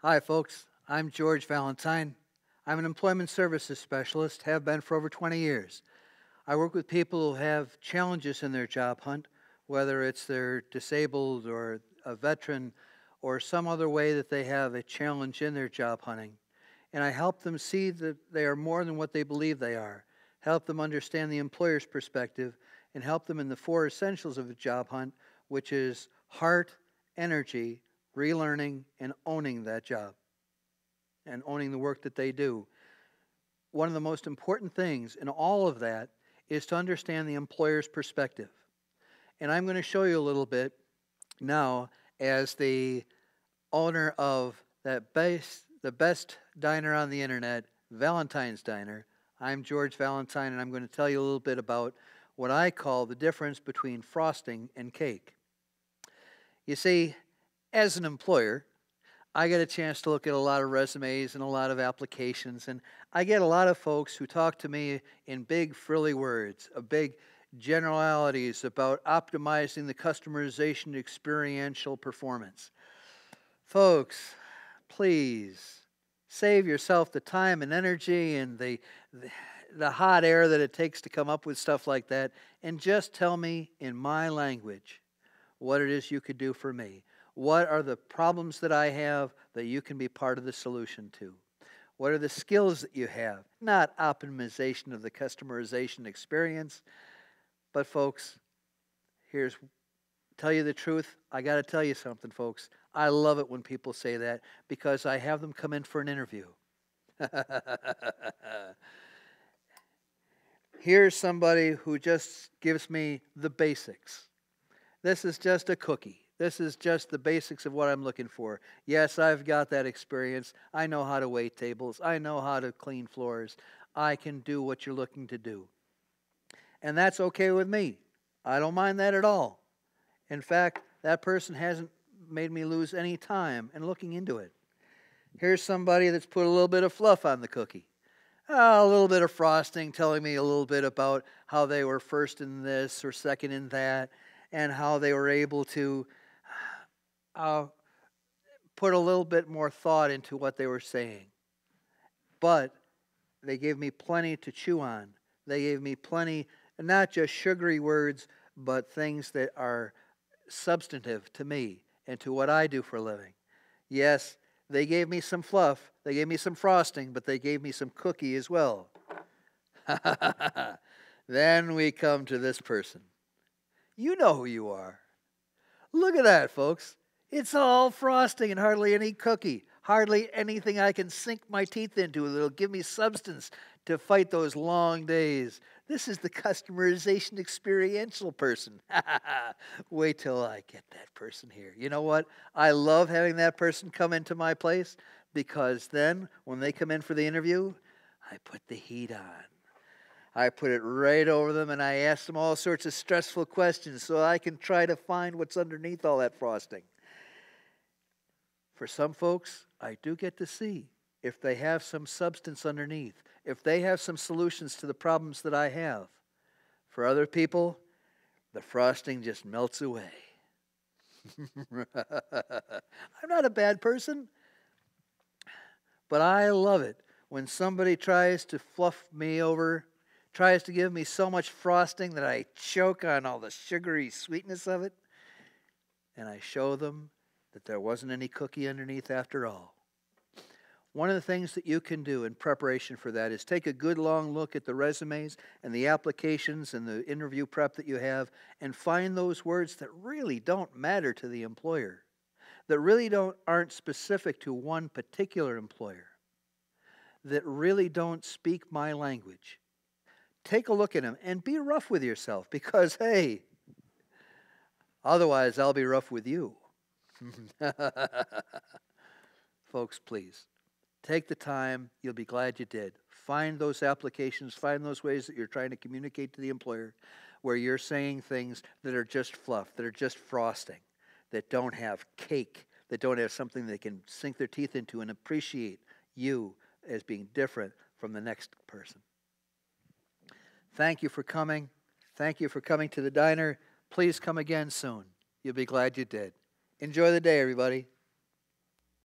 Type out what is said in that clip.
Hi, folks. I'm George Valentine. I'm an employment services specialist, have been for over 20 years. I work with people who have challenges in their job hunt, whether it's they're disabled or a veteran or some other way that they have a challenge in their job hunting. And I help them see that they are more than what they believe they are, help them understand the employer's perspective, and help them in the four essentials of a job hunt, which is heart, energy, relearning, and owning that job and owning the work that they do. One of the most important things in all of that is to understand the employer's perspective. And I'm going to show you a little bit now as the owner of the best diner on the internet, Valentine's Diner. I'm George Valentine, and I'm going to tell you a little bit about what I call the difference between frosting and cake. You see, as an employer, I get a chance to look at a lot of resumes and a lot of applications, and I get a lot of folks who talk to me in big, frilly words, big generalities about optimizing the customization experiential performance. Folks, please save yourself the time and energy and the hot air that it takes to come up with stuff like that, and just tell me in my language what it is you could do for me. What are the problems that I have that you can be part of the solution to? What are the skills that you have? Not optimization of the customization experience, but folks, tell you the truth, I got to tell you something, folks. I love it when people say that because I have them come in for an interview. Here's somebody who just gives me the basics. This is just a cookie. This is just the basics of what I'm looking for. Yes, I've got that experience. I know how to wait tables. I know how to clean floors. I can do what you're looking to do. And that's okay with me. I don't mind that at all. In fact, that person hasn't made me lose any time in looking into it. Here's somebody that's put a little bit of fluff on the cookie. A little bit of frosting, telling me a little bit about how they were first in this or second in that, and how they were able to put a little bit more thought into what they were saying. But they gave me plenty to chew on. They gave me plenty, not just sugary words, but things that are substantive to me and to what I do for a living. Yes, they gave me some fluff, they gave me some frosting, but they gave me some cookie as well. Then we come to this person. You know who you are. Look at that, folks. It's all frosting and hardly any cookie. Hardly anything I can sink my teeth into that'll give me substance to fight those long days. This is the customization experiential person. Wait till I get that person here. You know what? I love having that person come into my place because then when they come in for the interview, I put the heat on. I put it right over them and I ask them all sorts of stressful questions so I can try to find what's underneath all that frosting. For some folks, I do get to see if they have some substance underneath, if they have some solutions to the problems that I have. For other people, the frosting just melts away. I'm not a bad person, but I love it when somebody tries to fluff me over, tries to give me so much frosting that I choke on all the sugary sweetness of it, and I show them that there wasn't any cookie underneath after all. One of the things that you can do in preparation for that is take a good long look at the resumes and the applications and the interview prep that you have and find those words that really don't matter to the employer, that really aren't specific to one particular employer, that really don't speak my language. Take a look at them and be rough with yourself because, hey, otherwise I'll be rough with you. Folks, please, take the time. You'll be glad you did. Find those applications. Find those ways that you're trying to communicate to the employer where you're saying things that are just fluff, that are just frosting, that don't have cake, that don't have something they can sink their teeth into and appreciate you as being different from the next person. Thank you for coming. Thank you for coming to the diner. Please come again soon. You'll be glad you did. Enjoy the day, everybody.